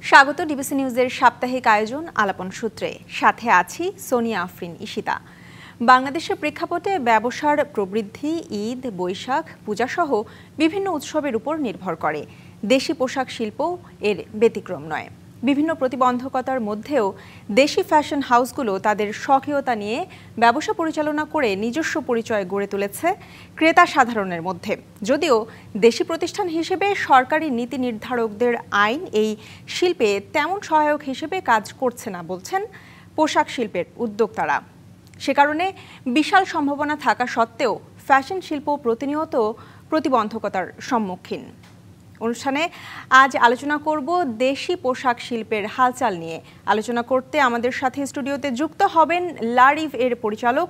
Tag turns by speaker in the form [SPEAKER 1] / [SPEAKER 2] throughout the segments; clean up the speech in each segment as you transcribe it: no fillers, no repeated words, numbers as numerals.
[SPEAKER 1] স্বাগত ডিবিসি নিউজের সাপ্তাহিক আয়োজন আলাপন সূত্রে। সাথে আছি সোনিয়া আফরিন ঈশিতা। বাংলাদেশের প্রেক্ষাপটে ব্যবসার প্রবৃদ্ধি ঈদ, বৈশাখ, পূজাসহ বিভিন্ন উৎসবের উপর নির্ভর করে। দেশি পোশাক শিল্প এর ব্যতিক্রম নয়। বিভিন্ন প্রতিবন্ধকতার মধ্যেও দেশি ফ্যাশন হাউসগুলো তাদের স্বকীয়তা নিয়ে ব্যবসা পরিচালনা করে নিজস্ব পরিচয় গড়ে তুলেছে ক্রেতা সাধারণের মধ্যে। যদিও দেশি প্রতিষ্ঠান হিসেবে সরকারি নীতি নির্ধারকদের আইন এই শিল্পে তেমন সহায়ক হিসেবে কাজ করছে না বলছেন পোশাক শিল্পের উদ্যোক্তারা। সে কারণে বিশাল সম্ভাবনা থাকা সত্ত্বেও ফ্যাশন শিল্প প্রতিনিয়ত প্রতিবন্ধকতার সম্মুখীন। অনুষ্ঠানে আজ আলোচনা করব দেশি পোশাক শিল্পের হালচাল নিয়ে। আলোচনা করতে আমাদের সাথে স্টুডিওতে যুক্ত হবেন লারিভ এর পরিচালক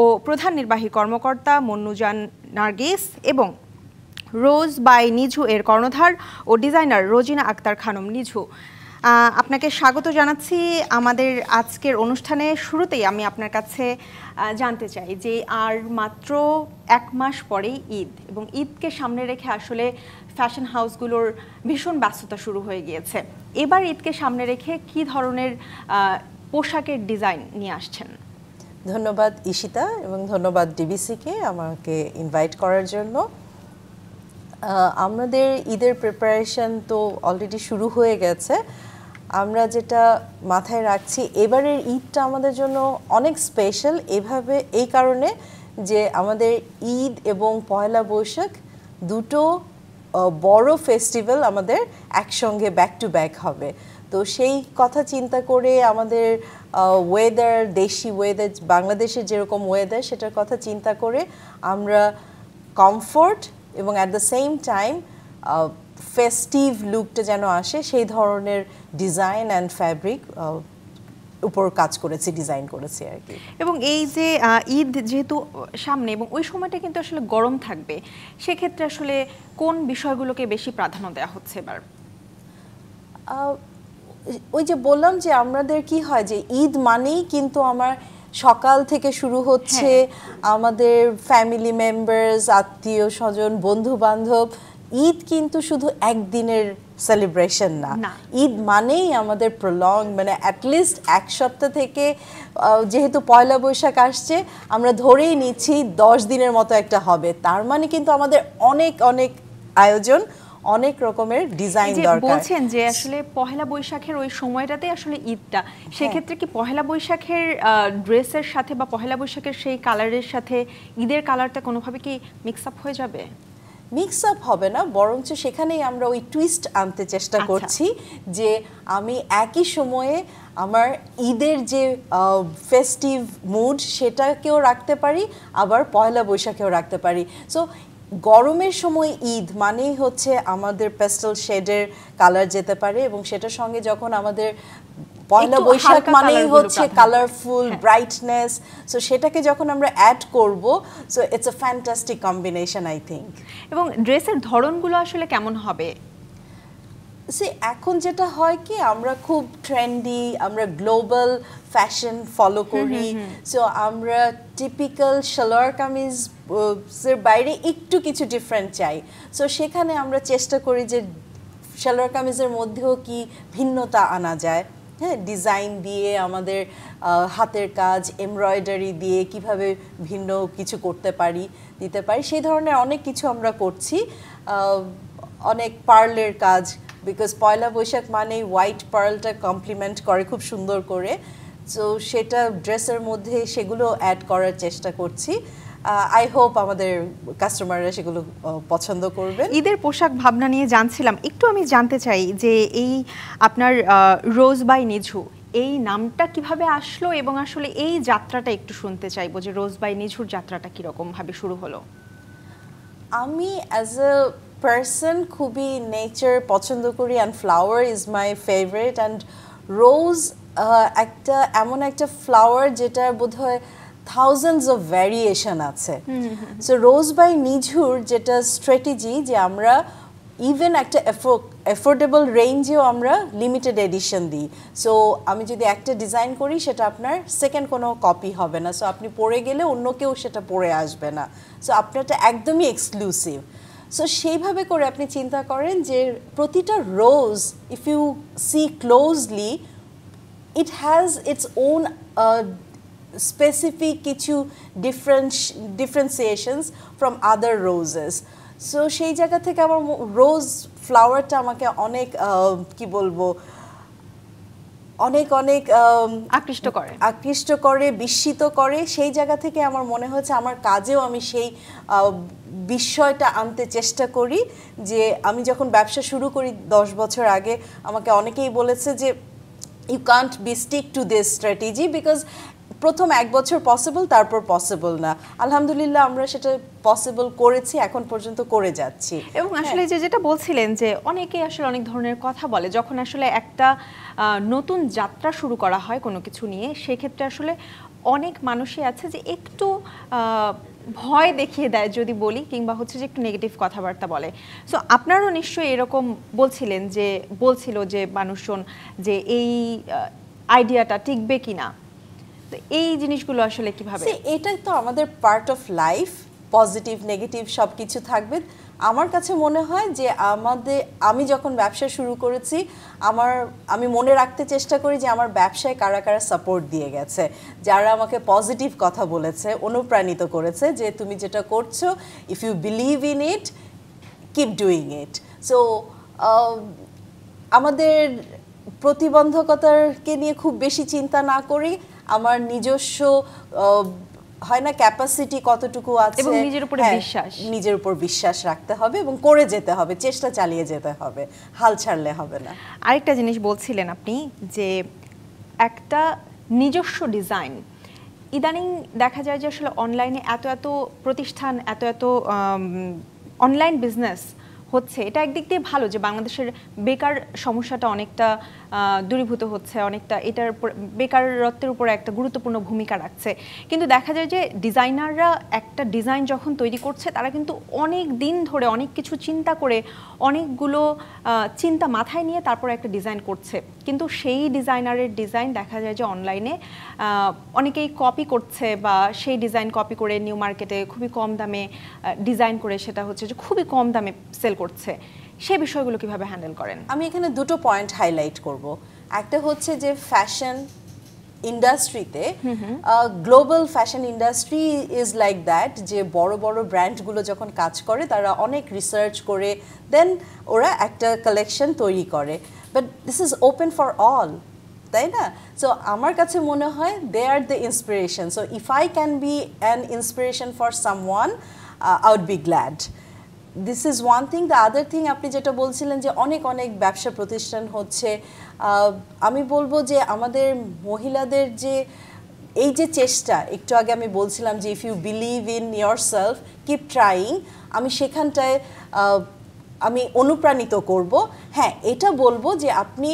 [SPEAKER 1] ও প্রধান নির্বাহী কর্মকর্তা মন্নুজান নার্গিস এবং রোজ বাই নিঝু এর কর্ণধার ও ডিজাইনার রোজিনা আক্তার খানম নিঝু। আপনাকে স্বাগত জানাচ্ছি আমাদের আজকের অনুষ্ঠানে। শুরুতেই আমি আপনার কাছে জানতে চাই যে আর মাত্র এক মাস পরেই ঈদ, এবং ঈদকে সামনে রেখে আসলে ফ্যাশন হাউসগুলোর ভীষণ ব্যস্ততা শুরু হয়ে গিয়েছে। এবার ঈদকে সামনে রেখে কি ধরনের পোশাকের ডিজাইন নিয়ে আসছেন?
[SPEAKER 2] ধন্যবাদ ঈশিতা, এবং ধন্যবাদ ডিবিসিকে আমাকে ইনভাইট করার জন্য। আমাদের ঈদের প্রিপারেশন তো অলরেডি শুরু হয়ে গেছে। আমরা যেটা মাথায় রাখছি, এবারের ঈদটা আমাদের জন্য অনেক স্পেশাল এই কারণে যে আমাদের ঈদ এবং পয়লা বৈশাখ দুটো বড় ফেস্টিভ্যাল আমাদের একসঙ্গে ব্যাক টু ব্যাক হবে। তো সেই কথা চিন্তা করে আমাদের ওয়েদার, দেশি ওয়েদার, বাংলাদেশের যেরকম ওয়েদার সেটার কথা চিন্তা করে আমরা কমফোর্ট এবং at the same time festive লুকটা যেন আসে সেই ধরনের ডিজাইন অ্যান্ড ফ্যাব্রিক উপর কাজ করেছি, ডিজাইন করেছি আর কি।
[SPEAKER 1] এবং এই যে ঈদ যেহেতু সামনে এবং ওই সময়টা কিন্তু আসলে গরম থাকবে, সেক্ষেত্রে আসলে কোন বিষয়গুলোকে বেশি প্রাধান্য দেওয়া হচ্ছে এবার?
[SPEAKER 2] ওই যে বললাম যে আমাদের কি হয় যে ঈদ মানেই কিন্তু আমার সকাল থেকে শুরু হচ্ছে আমাদের ফ্যামিলি মেম্বার্স, আত্মীয় স্বজন, বন্ধু বান্ধব। ঈদ কিন্তু শুধু একদিনের সেলিব্রেশন না, ঈদ মানেই আমাদের প্রলং, মানে অ্যাটলিস্ট এক সপ্তাহ থেকে, যেহেতু পয়লা বৈশাখ আসছে আমরা ধরেই নিচ্ছি 10 দিনের মতো একটা হবে। তার মানে কিন্তু আমাদের অনেক অনেক আয়োজন, অনেক রকমের ডিজাইন দরকার।
[SPEAKER 1] বলছেন যে আসলে পহেলা বৈশাখের ওই সময়টাতে আসলে ঈদটা, সেক্ষেত্রে কি পহেলা বৈশাখের ড্রেসের সাথে বা পহেলা বৈশাখের সেই কালারের সাথে ঈদের কালারটা কোনোভাবে কি মিক্স আপ হয়ে যাবে?
[SPEAKER 2] মিক্স আপ হবে না, বরঞ্চ সেখানেই আমরা ওই টুইস্ট আনতে চেষ্টা করছি যে আমি একই সময়ে আমার ঈদের যে ফেস্টিভ মুড সেটাকেও রাখতে পারি, আবার পয়লা বৈশাখেও রাখতে পারি। সো গরমের সময় ঈদ মানেই হচ্ছে আমাদের পেস্টেল শেডের কালার যেতে পারে, এবং সেটার সঙ্গে যখন আমাদের পয়লা বৈশাখ মানেই হচ্ছে কালারফুল ব্রাইটনেস, সো সেটাকে যখন আমরা অ্যাড করব, so it's a fantastic combination I think.
[SPEAKER 1] এবং ড্রেসের ধরনগুলো আসলে কেমন হবে?
[SPEAKER 2] এখন যেটা হয় কি, আমরা খুব ট্রেন্ডি, আমরা গ্লোবাল ফ্যাশন ফলো করি। সো আমরা টিপিক্যাল সালোয়ার কামিজের বাইরে একটু কিছু ডিফারেন্ট চাই। সো সেখানে আমরা চেষ্টা করি যে সালোয়ার কামিজের মধ্যেও কি ভিন্নতা আনা যায়, হ্যাঁ, ডিজাইন দিয়ে, আমাদের হাতের কাজ, এমব্রয়ডারি দিয়ে কিভাবে ভিন্ন কিছু দিতে পারি, সেই ধরনের অনেক কিছু আমরা করছি। অনেক পার্লের কাজ, বিকজ পয়লা বৈশাখ মানেই হোয়াইট পার্লটা কমপ্লিমেন্ট করে খুব সুন্দর করে। সো সেটা ড্রেসের মধ্যে সেগুলো অ্যাড করার চেষ্টা করছি। আই হোপ আমাদের কাস্টমাররা সেগুলো পছন্দ করবে।
[SPEAKER 1] ঈদের পোশাক ভাবনা নিয়ে জানছিলাম, একটু আমি জানতে চাই যে এই আপনার রোজ বাই নিঝু এই নামটা কিভাবে আসলো, এবং আসলে এই যাত্রাটা একটু শুনতে চাইবো যে রোজ বাই নিঝুর যাত্রাটা কিরকম ভাবে শুরু হলো।
[SPEAKER 2] আমি অ্যাজ এ পার্সন খুবই নেচার পছন্দ করি, and flower is my favourite. And rose এমন একটা ফ্লাওয়ার যেটা বোধহয় থাউজেন্ডস অফ ভ্যারিয়েশন আছে। সো রোজ বাই নিঝুর যেটা স্ট্র্যাটেজি, যে আমরা ইভেন একটা অ্যাফোর্ডেবল রেঞ্জেও আমরা লিমিটেড এডিশন দিই। সো আমি যদি একটা ডিজাইন করি, সেটা আপনার সেকেন্ড কোনো কপি হবে না। সো আপনি পরে গেলে অন্য কেউ সেটা পরে আসবে না। সো আপনারটা একদমই এক্সক্লুসিভ। সো সেইভাবে করে আপনি চিন্তা করেন যে প্রতিটা rose if you see closely it has its own specific কিছু differentiations from other roses. So সেই জায়গা থেকে আমার রোজ ফ্লাওয়ারটা আমাকে অনেক কি বলবো অনেক অনেক আকৃষ্ট করে বিস্মিত করে সেই জায়গা থেকে আমার মনে হচ্ছে আমার কাজেও আমি সেই বিষয়টা আনতে চেষ্টা করি যে আমি যখন ব্যবসা শুরু করি 10 বছর আগে আমাকে অনেকেই বলেছে যে you can't be stick to this strategy because প্রথম 1 বছর পসিবল তারপর পসিবল না আলহামদুলিল্লাহ আমরা সেটা পসিবল করেছি এখন পর্যন্ত করে যাচ্ছি
[SPEAKER 1] এবং আসলে যেটা বলছিলেন যে অনেকেই আসলে অনেক ধরনের কথা বলে যখন আসলে একটা নতুন যাত্রা শুরু করা হয় কোনো কিছু নিয়ে সেক্ষেত্রে আসলে অনেক মানুষই আছে যে একটু ভয় দেখিয়ে দেয় যদি বলি কিংবা হচ্ছে যে একটু নেগেটিভ কথাবার্তা বলে সো আপনারও নিশ্চয়ই এরকম বলছিল যে মানুষজন যে এই আইডিয়াটা টিকবে কিনা তো এই জিনিসগুলো আসলে কিভাবে
[SPEAKER 2] এটাই তো আমাদের part of life positive negative সব কিছু থাকবে আমার কাছে মনে হয় যে আমি যখন ব্যবসা শুরু করেছি আমি মনে রাখতে চেষ্টা করি যে আমার ব্যবসায় কারা কারা সাপোর্ট দিয়ে গেছে যারা আমাকে পজিটিভ কথা বলেছে অনুপ্রাণিত করেছে যে তুমি যেটা করছো if you believe in it keep doing it so আমাদের প্রতিবন্ধকতাকে নিয়ে খুব বেশি চিন্তা না করি আমার নিজস্ব হয় না ক্যাপাসিটি কতটুকু আছে
[SPEAKER 1] এবং নিজের উপর
[SPEAKER 2] বিশ্বাস রাখতে হবে এবং করে যেতে হবে চেষ্টা চালিয়ে যেতে হবে হাল ছাড়লে হবে না
[SPEAKER 1] আরেকটা জিনিস বলছিলেন আপনি যে একটা নিজস্ব ডিজাইন ইদানিং দেখা যায় যে আসলে অনলাইনে এত প্রতিষ্ঠান এত অনলাইন বিজনেস হচ্ছে এটা একদিক দিয়ে ভালো যে বাংলাদেশের বেকার সমস্যাটা অনেকটা দূরীভূত হচ্ছে অনেকটা এটার বেকারত্বের উপর একটা গুরুত্বপূর্ণ ভূমিকা রাখছে কিন্তু দেখা যায় যে ডিজাইনাররা একটা ডিজাইন যখন তৈরি করছে তারা কিন্তু অনেক দিন ধরে অনেক কিছু চিন্তা করে অনেকগুলো চিন্তা মাথায় নিয়ে তারপর একটা ডিজাইন করছে কিন্তু সেই ডিজাইনারের ডিজাইন দেখা যায় যে অনলাইনে অনেকেই কপি করছে বা সেই ডিজাইন কপি করে নিউ মার্কেটে খুবই কম দামে ডিজাইন করে সেটা হচ্ছে যে খুবই কম দামে সেল করছে সেই বিষয়গুলো কিভাবে হ্যান্ডেল করেন
[SPEAKER 2] আমি এখানে দুটো পয়েন্ট হাইলাইট করব একটা হচ্ছে যে ফ্যাশন ইন্ডাস্ট্রিতে global fashion industry is like that যে বড় বড় ব্র্যান্ডগুলো যখন কাজ করে তারা অনেক রিসার্চ করে দেন ওরা একটা কালেকশন তৈরি করে but this is open for all তাই না সো আমার কাছে মনে হয় they are the inspiration so if I can be an inspiration for someone I would be glad this is one thing the other thing আপনি যেটা বলছিলেন যে অনেক ব্যবসা প্রতিষ্ঠান হচ্ছে আমি বলবো যে আমাদের মহিলাদের যে এই যে চেষ্টা একটু আগে আমি বলছিলাম যে if you believe in yourself keep trying আমি সেখানটায় আমি অনুপ্রাণিত করব হ্যাঁ এটা বলবো যে আপনি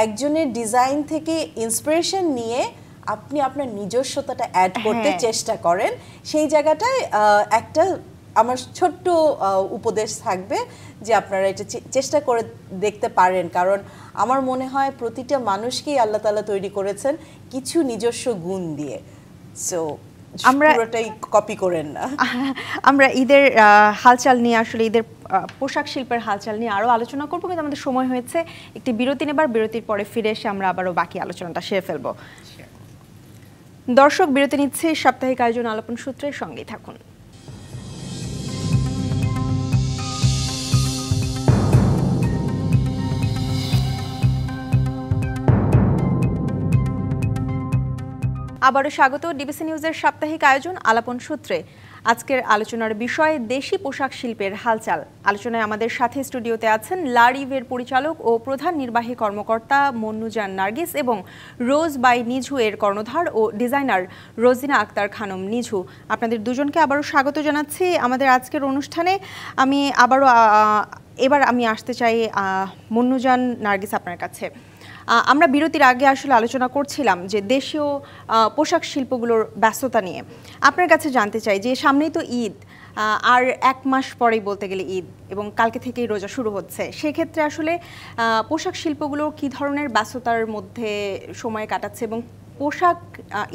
[SPEAKER 2] একজনের ডিজাইন থেকে ইন্সপিরেশন নিয়ে আপনি আপনার নিজস্বতাটা অ্যাড করতে চেষ্টা করেন সেই জায়গাটায় একটা আমার ছোট্ট উপদেশ থাকবে যে আপনারা এটা চেষ্টা করে দেখতে পারেন কারণ আমার মনে হয় প্রতিটা মানুষকেই আল্লাহ তাআলা তৈরি করেছেন কিছু নিজস্ব গুণ দিয়ে সো আমরা পুরোটাই কপি করেন না
[SPEAKER 1] আমরা ঈদের হালচাল নিয়ে আসলে ঈদের পোশাক শিল্পের হালচাল নিয়ে আরো আলোচনা করব কিন্তু আমাদের সময় হয়েছে একটি বিরতি নেবার বিরতির পরে ফিরে এসে আমরা আবারও বাকি আলোচনাটা সেরে ফেলবো দর্শক বিরতি নিচ্ছে সাপ্তাহিক আয়োজন আলাপন সূত্রের সঙ্গেই থাকুন আবারও স্বাগত ডিবিসি নিউজের সাপ্তাহিক আয়োজন আলাপন সূত্রে আজকের আলোচনার বিষয় দেশি পোশাক শিল্পের হালচাল আলোচনায় আমাদের সাথে স্টুডিওতে আছেন লারিভের পরিচালক ও প্রধান নির্বাহী কর্মকর্তা মন্নুজান নার্গিস এবং রোজ বাই নিঝু এর কর্ণধার ও ডিজাইনার রোজিনা আক্তার খানম নিঝু আপনাদের দুজনকে আবারও স্বাগত জানাচ্ছি আমাদের আজকের অনুষ্ঠানে আমি এবার আমি আসতে চাই মন্নুজান নার্গিস আপনার কাছে আমরা বিরতির আগে আসলে আলোচনা করছিলাম যে দেশীয় পোশাক শিল্পগুলোর ব্যস্ততা নিয়ে আপনার কাছে জানতে চাই যে সামনেই তো ঈদ আর 1 মাস পরেই বলতে গেলে ঈদ এবং কালকে থেকেই রোজা শুরু হচ্ছে সেক্ষেত্রে আসলে পোশাক শিল্পগুলো কি ধরনের ব্যস্ততার মধ্যে সময় কাটাচ্ছে এবং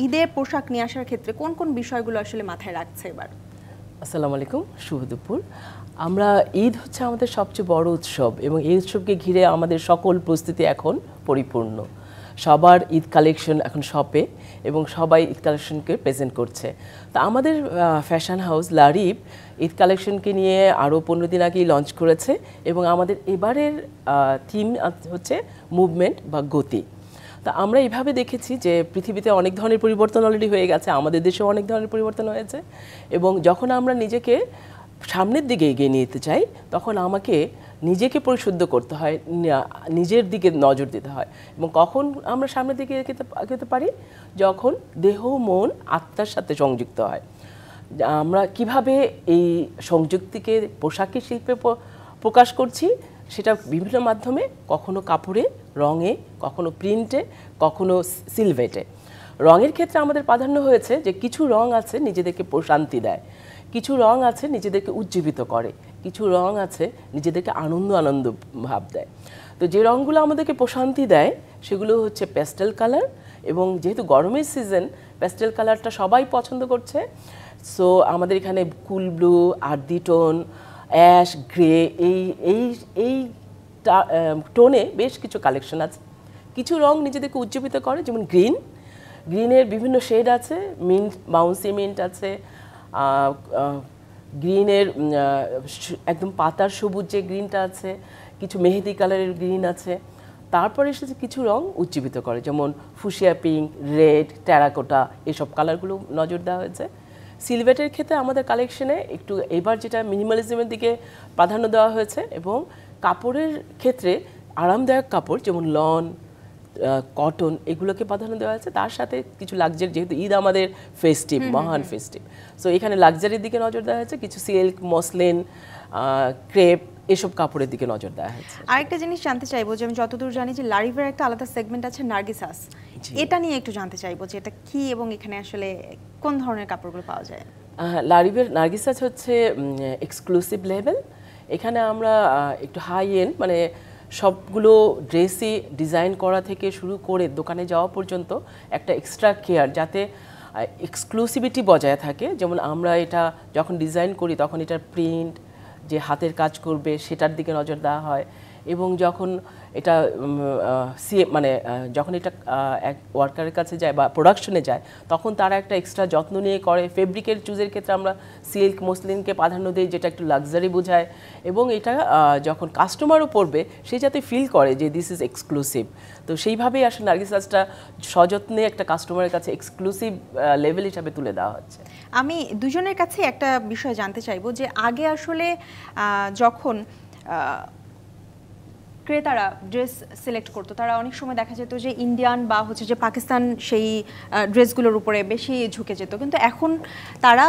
[SPEAKER 1] ঈদের পোশাক নিয়ে আসার ক্ষেত্রে কোন কোন বিষয়গুলো আসলে মাথায় রাখছে এবার
[SPEAKER 3] আসসালামু আলাইকুম শুভ দুপুর আমরা ঈদ হচ্ছে আমাদের সবচেয়ে বড় উৎসব এবং এই উৎসবকে ঘিরে আমাদের সকল প্রস্তুতি এখন পরিপূর্ণ। সবার ঈদ কালেকশন এখন শপে এবং সবাই ঈদ কালেকশনকে প্রেজেন্ট করছে। তা আমাদের ফ্যাশন হাউস লারিব ঈদ কালেকশনকে নিয়ে আরও 15 দিন আগেই লঞ্চ করেছে এবং আমাদের এবারের থিম হচ্ছে মুভমেন্ট বা গতি। তা আমরা এইভাবে দেখেছি যে পৃথিবীতে অনেক ধরনের পরিবর্তন অলরেডি হয়ে গেছে, আমাদের দেশেও অনেক ধরনের পরিবর্তন হয়েছে এবং যখন আমরা নিজেকে সামনের দিকে এগিয়ে নিয়ে যেতে চাই তখন আমাকে নিজেকে পরিশুদ্ধ করতে হয়, নিজের দিকে নজর দিতে হয়। এবং কখন আমরা সামনের দিকে এগোতে পারি? যখন দেহ মন আত্মার সাথে সংযুক্ত হয়। আমরা কিভাবে এই সংযুক্তিকে পোশাকি শিল্পে প্রকাশ করছি সেটা বিভিন্ন মাধ্যমে, কখনো কাপড়ে, রঙে, কখনো প্রিন্টে, কখনো সিলভেটে। রঙের ক্ষেত্রে আমাদের প্রাধান্য হয়েছে যে কিছু রং আছে নিজেদেরকে প্রশান্তি দেয়, কিছু রং আছে নিজেদেরকে উজ্জীবিত করে, কিছু রং আছে নিজেদেরকে আনন্দ ভাব দেয়। তো যে রঙগুলো আমাদেরকে প্রশান্তি দেয় সেগুলো হচ্ছে প্যাস্টেল কালার, এবং যেহেতু গরমের সিজন প্যাস্টেল কালারটা সবাই পছন্দ করছে। সো আমাদের এখানে cool blue, earthy tone, ash, grey, এই টোনে বেশ কিছু কালেকশন আছে। কিছু রং নিজেদেরকে উজ্জীবিত করে, যেমন গ্রিনের বিভিন্ন শেড আছে, মিন্ট, বাউন্সি মিন্ট আছে, গ্রিনের একদম পাতার সবুজ যে গ্রিনটা আছে, কিছু মেহেদি কালারের গ্রিন আছে। তারপরে এসেছে কিছু রং উজ্জীবিত করে, যেমন ফুশিয়া পিঙ্ক, রেড, টেরাকোটা, এসব কালারগুলো নজর দেওয়া হয়েছে। সিলভেটের ক্ষেত্রে আমাদের কালেকশনে একটু এবার যেটা মিনিমালিজমের দিকে প্রাধান্য দেওয়া হয়েছে, এবং কাপড়ের ক্ষেত্রে আরামদায়ক কাপড় যেমন লন, কটন, এগুলোকে প্রাধান্য দেওয়া হয়েছে। তার সাথে কিছু লাক্সারি, যেহেতু ঈদ আমাদের ফেস্টিভ, মহান ফেস্টিভ, সো এখানে লাক্সারির দিকে নজর দেওয়া হয়েছে। কিছু সিল্ক, মসলিন, ক্রেপ, এসব কাপড়ের দিকে নজর দেওয়া হয়েছে।
[SPEAKER 1] আরেকটা জিনিস জানতে চাইবো যে আমি যতদূর জানি যে লারিভের একটা আলাদা সেগমেন্ট আছে নার্গিসাস, এটা নিয়ে একটু জানতে চাইবো যে এটা কি এবং এখানে আসলে কোন ধরনের কাপড়গুলো পাওয়া যায়।
[SPEAKER 3] লারিভের নার্গিসাস হচ্ছে এক্সক্লুসিভ লেভেল। এখানে আমরা একটু হাই এন্ড, মানে সবগুলো ড্রেসই ডিজাইন করা থেকে শুরু করে দোকানে যাওয়া পর্যন্ত একটা এক্সট্রা কেয়ার, যাতে এক্সক্লুসিভিটি বজায় থাকে। যেমন আমরা এটা যখন ডিজাইন করি তখন এটার প্রিন্ট, যে হাতের কাজ করবে সেটার দিকে নজর দেওয়া হয়, এবং যখন এটা যখন এটা এক ওয়ার্কারের কাছে যায় বা প্রোডাকশনে যায় তখন তারা একটা এক্সট্রা যত্ন নিয়ে করে। ফেব্রিকের চুজের ক্ষেত্রে আমরা সিল্ক, মসলিনকে প্রাধান্য দিই, যেটা একটু লাক্সারি বোঝায়, এবং এটা যখন কাস্টমারও পরবে সে যাতে ফিল করে যে দিস ইজ এক্সক্লুসিভ। তো সেইভাবেই আসলে নার্গিসাসটা সযত্নে একটা কাস্টমারের কাছে এক্সক্লুসিভ লেভেল হিসাবে তুলে দেওয়া হচ্ছে।
[SPEAKER 1] আমি দুজনের কাছে একটা বিষয় জানতে চাইবো যে আগে আসলে যখন ক্রেতারা ড্রেস সিলেক্ট করতো তারা অনেক সময় দেখা যেত যে ইন্ডিয়ান বা হচ্ছে যে পাকিস্তান সেই ড্রেসগুলোর উপরে বেশি ঝুঁকে যেত, কিন্তু এখন তারা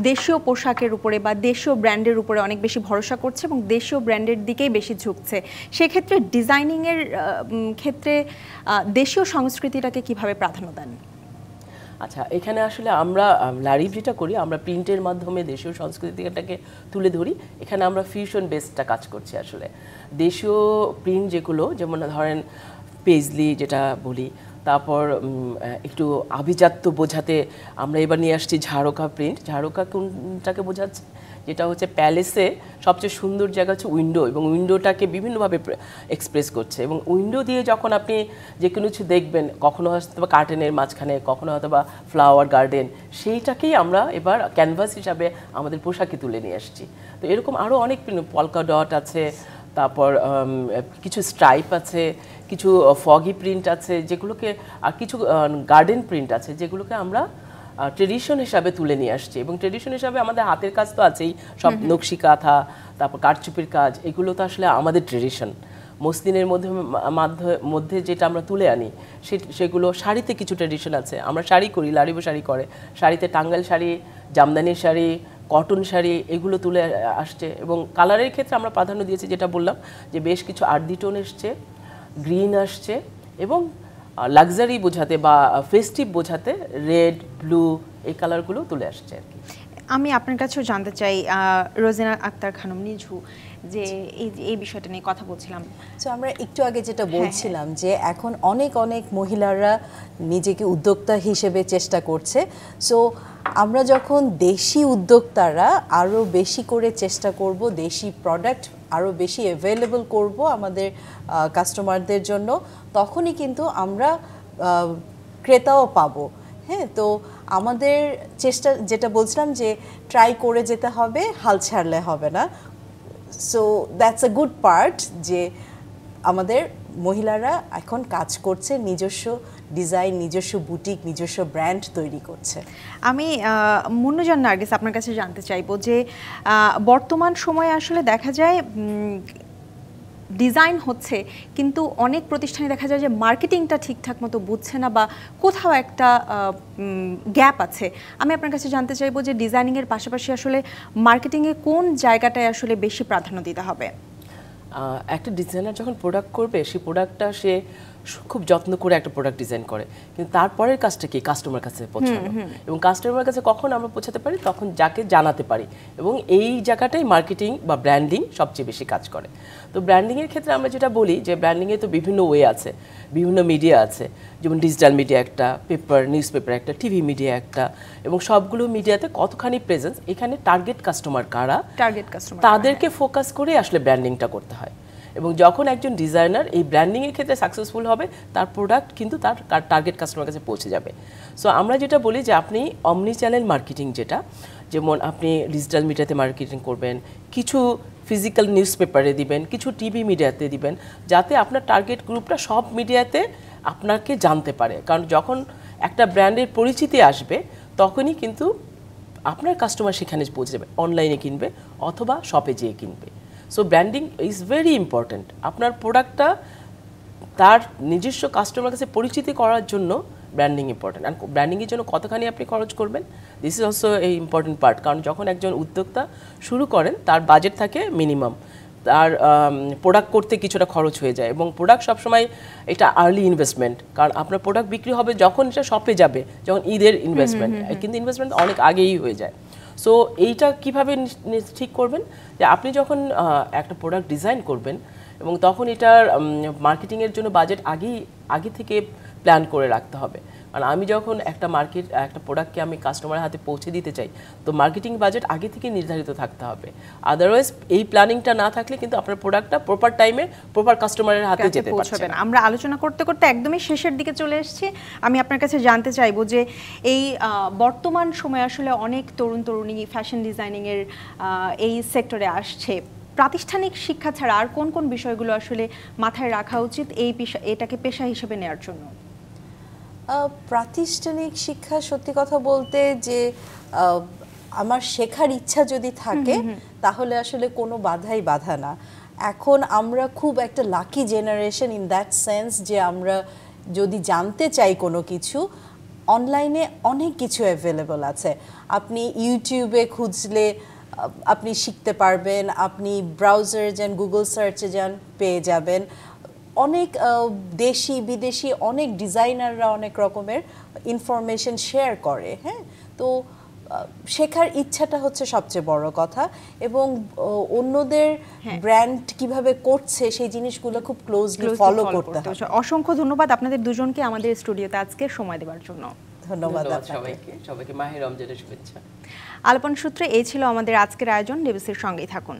[SPEAKER 1] দেশীয় পোশাকের উপরে বা দেশীয় ব্র্যান্ডের উপরে অনেক বেশি ভরসা করছে এবং দেশীয় ব্র্যান্ডের দিকেই বেশি ঝুঁকছে। সেক্ষেত্রে ডিজাইনিংয়ের ক্ষেত্রে দেশীয় সংস্কৃতিটাকে কিভাবে প্রাধান্য দেন?
[SPEAKER 3] আচ্ছা, এখানে আসলে আমরা লারিভ যেটা করি, আমরা প্রিন্টের মাধ্যমে দেশীয় সংস্কৃতিটাকে তুলে ধরি। এখানে আমরা ফিউশন বেসডটা কাজ করছি। আসলে দেশীয় প্রিন্ট যেগুলো, যেমন ধরেন পেজলি যেটা বলি, তারপর একটু আভিজাত্য বোঝাতে আমরা এবার নিয়ে আসছি ঝাড়োকা প্রিন্ট। ঝাড়োকা কোনটাকে বোঝাচ্ছে? যেটা হচ্ছে প্যালেসে সবচেয়ে সুন্দর জায়গা হচ্ছে উইন্ডো, এবং উইন্ডোটাকে বিভিন্নভাবে এক্সপ্রেস করছে। এবং উইন্ডো দিয়ে যখন আপনি যে কোনো কিছু দেখবেন, কখনো হয়তো বা কার্টেনের মাঝখানে, কখনো হয়তো বা ফ্লাওয়ার গার্ডেন, সেইটাকেই আমরা এবার ক্যানভাস হিসাবে আমাদের পোশাকে তুলে নিয়ে আসছি। তো এরকম আরও অনেক পলকা ডট আছে, তারপর কিছু স্ট্রাইপ আছে, কিছু ফগি প্রিন্ট আছে যেগুলোকে, আর কিছু গার্ডেন প্রিন্ট আছে যেগুলোকে আমরা ট্রেডিশন হিসাবে তুলে নিয়ে আসছি। এবং ট্রেডিশন হিসাবে আমাদের হাতের কাজ তো আছেই, সব নকশি কাঁথা, তারপর কারচুপির কাজ, এগুলো তো আসলে আমাদের ট্রেডিশন। মসলিনের মধ্যে যেটা আমরা তুলে আনি সেগুলো, শাড়িতে কিছু ট্রেডিশন আছে, আমরা শাড়ি করি, লারিবো শাড়ি করে, শাড়িতে টাঙ্গাইল শাড়ি, জামদানির শাড়ি, কটন শাড়ি, এগুলো তুলে আসছে। এবং কালারের ক্ষেত্রে আমরা প্রাধান্য দিয়েছি, যেটা বললাম যে বেশ কিছু আর্দি টোন এসছে, গ্রিন আসছে, এবং লাক্সারি বোঝাতে বা ফেস্টিভ বোঝাতে রেড, ব্লু, এই কালারগুলো তুলে আসছে আর কি।
[SPEAKER 1] আমি আপনার কাছেও জানতে চাই, রোজিনা আক্তার খানম নিঝু, যে এই বিষয়টা নিয়ে কথা বলছিলাম।
[SPEAKER 2] সো আমরা একটু আগে যেটা বলছিলাম যে এখন অনেক অনেক মহিলারা নিজেকে উদ্যোক্তা হিসেবে চেষ্টা করছে। সো আমরা যখন দেশি উদ্যোক্তারা আরও বেশি করে চেষ্টা করব, দেশি প্রোডাক্ট আরও বেশি অ্যাভেলেবল করব আমাদের কাস্টমারদের জন্য, তখনই কিন্তু আমরা ক্রেতাও পাবো। হ্যাঁ, তো আমাদের চেষ্টা যেটা বলছিলাম যে ট্রাই করে যেতে হবে, হাল ছাড়লে হবে না। So that's a good part যে আমাদের মহিলারা এখন কাজ করছে, নিজস্ব ডিজাইন, নিজস্ব বুটিক, নিজস্ব ব্র্যান্ড তৈরি করছে।
[SPEAKER 1] আমি মুন্নুজান নার্গিস আপনার কাছে জানতে চাইবো যে বর্তমান সময়ে আসলে দেখা যায় ডিজাইন হচ্ছে, কিন্তু অনেক প্রতিষ্ঠানে দেখা যায় যে মার্কেটিংটা ঠিকঠাক মতো বুঝছে না বা কোথাও একটা গ্যাপ আছে। আমি আপনার কাছে জানতে চাইবো যে ডিজাইনিংয়ের পাশাপাশি আসলে মার্কেটিংয়ে কোন জায়গাটায় আসলে বেশি প্রাধান্য দিতে হবে?
[SPEAKER 3] একটা ডিজাইনার যখন প্রোডাক্ট করবে, সেই প্রোডাক্টটা সে খুব যত্ন করে একটা প্রোডাক্ট ডিজাইন করে, কিন্তু তারপরের কাজটা কি কাস্টমার কাছে পৌঁছানো, এবং কাস্টমার কাছে কখন আমরা পৌঁছাতে পারি, তখন যাকে জানাতে পারি, এবং এই জায়গাটাই মার্কেটিং বা ব্র্যান্ডিং সবচেয়ে বেশি কাজ করে। তো ব্র্যান্ডিংয়ের ক্ষেত্রে আমরা যেটা বলি যে ব্র্যান্ডিংয়ে তো বিভিন্ন ওয়ে আছে, বিভিন্ন মিডিয়া আছে, যেমন ডিজিটাল মিডিয়া একটা, পেপার নিউজ পেপার একটা, টিভি মিডিয়া একটা, এবং সবগুলো মিডিয়াতে কতখানি প্রেজেন্স, এখানে টার্গেট কাস্টমার কারা, তাদেরকে ফোকাস করে আসলে ব্র্যান্ডিংটা করতে হয়। এবং যখন একজন ডিজাইনার এই ব্র্যান্ডিংয়ের ক্ষেত্রে সাকসেসফুল হবে, তার প্রোডাক্ট কিন্তু তার টার্গেট কাস্টমার কাছে পৌঁছে যাবে। সো আমরা যেটা বলি যে আপনি অমনি চ্যানেল মার্কেটিং, যেটা যেমন আপনি ডিজিটাল মিডিয়াতে মার্কেটিং করবেন, কিছু ফিজিক্যাল নিউজ পেপারে দিবেন, কিছু টিভি মিডিয়াতে দিবেন, যাতে আপনার টার্গেট গ্রুপটা সব মিডিয়াতে আপনাকে জানতে পারে। কারণ যখন একটা ব্র্যান্ডের পরিচিতি আসবে, তখনই কিন্তু আপনার কাস্টমার সেখানে পৌঁছে যাবে, অনলাইনে কিনবে অথবা শপে যেয়ে কিনবে। So branding is very important. আপনার প্রোডাক্টটা তার নিজস্ব কাস্টমার কাছে পরিচিতি করার জন্য ব্র্যান্ডিং ইম্পর্ট্যান্ট। আর ব্র্যান্ডিংয়ের জন্য কতখানি আপনি খরচ করবেন, দিস ইজ অলসো এই ইম্পর্ট্যান্ট পার্ট। কারণ যখন একজন উদ্যোক্তা শুরু করেন, তার বাজেট থাকে মিনিমাম, তার প্রোডাক্ট করতে কিছুটা খরচ হয়ে যায়, এবং প্রোডাক্ট সবসময় এটা আর্লি ইনভেস্টমেন্ট। কারণ আপনার প্রোডাক্ট বিক্রি হবে যখন এটা শপে যাবে, যখন ঈদের ইনভেস্টমেন্ট, কিন্তু ইনভেস্টমেন্ট অনেক আগেই হয়ে যায়। সো এইটা কিভাবে ঠিক করবেন যে আপনি যখন একটা প্রোডাক্ট ডিজাইন করবেন, এবং তখন এটার মার্কেটিংয়ের জন্য বাজেট আগে থেকে প্ল্যান করে রাখতে হবে। কারণ আমি যখন একটা প্রোডাক্টকে আমি কাস্টমারের হাতে পৌঁছে দিতে চাই, তো মার্কেটিং বাজেট আগে থেকে নির্ধারিত থাকতে হবে। আদারওয়াইজ এই প্ল্যানিংটা না থাকলে কিন্তু আপনার প্রোডাক্টটা প্রপার টাইমে প্রপার কাস্টমারের হাতে যেতে পারছে না।
[SPEAKER 1] আমরা আলোচনা করতে করতে একদমই শেষের দিকে চলে এসেছি। আমি আপনার কাছে জানতে চাইবো যে এই বর্তমান সময়ে আসলে অনেক তরুণ তরুণী ফ্যাশন ডিজাইনিংয়ের এই সেক্টরে আসছে, প্রাতিষ্ঠানিক শিক্ষা ছাড়া আর কোন কোন বিষয়গুলো আসলে মাথায় রাখা উচিত এটাকে পেশা হিসেবে নেওয়ার জন্য?
[SPEAKER 2] প্রাতিষ্ঠানিক শিক্ষা, সত্যি কথা বলতে যে আমার শেখার ইচ্ছা যদি থাকে, তাহলে আসলে কোনো বাধা না। এখন আমরা খুব একটা lucky generation in that sense যে আমরা যদি জানতে চাই কোনো কিছু, অনলাইনে অনেক কিছু অ্যাভেলেবল আছে। আপনি ইউটিউবে খুঁজলে আপনি শিখতে পারবেন, আপনি ব্রাউজারে যান, গুগল সার্চে যান, পেয়ে যাবেন। অনেক দেশি বিদেশি অনেক ডিজাইনাররা অনেক রকমের ইনফরমেশন শেয়ার করে। হ্যাঁ, তো শেখার ইচ্ছাটা হচ্ছে সবচেয়ে বড় কথা, এবং অন্যদের ব্র্যান্ড কিভাবে করছে সেই জিনিসগুলো খুব ক্লোজলি ফলো করতে হবে।
[SPEAKER 1] অসংখ্য ধন্যবাদ আপনাদের দুজনকে আমাদের স্টুডিওতে আজকে সময় দেওয়ার জন্য।
[SPEAKER 2] ধন্যবাদ
[SPEAKER 3] সবাইকে মাহে রমজানের শুভেচ্ছা।
[SPEAKER 1] আলাপন সূত্রে এই ছিল আমাদের আজকের আয়োজন। ডিবিসির সঙ্গেই থাকুন।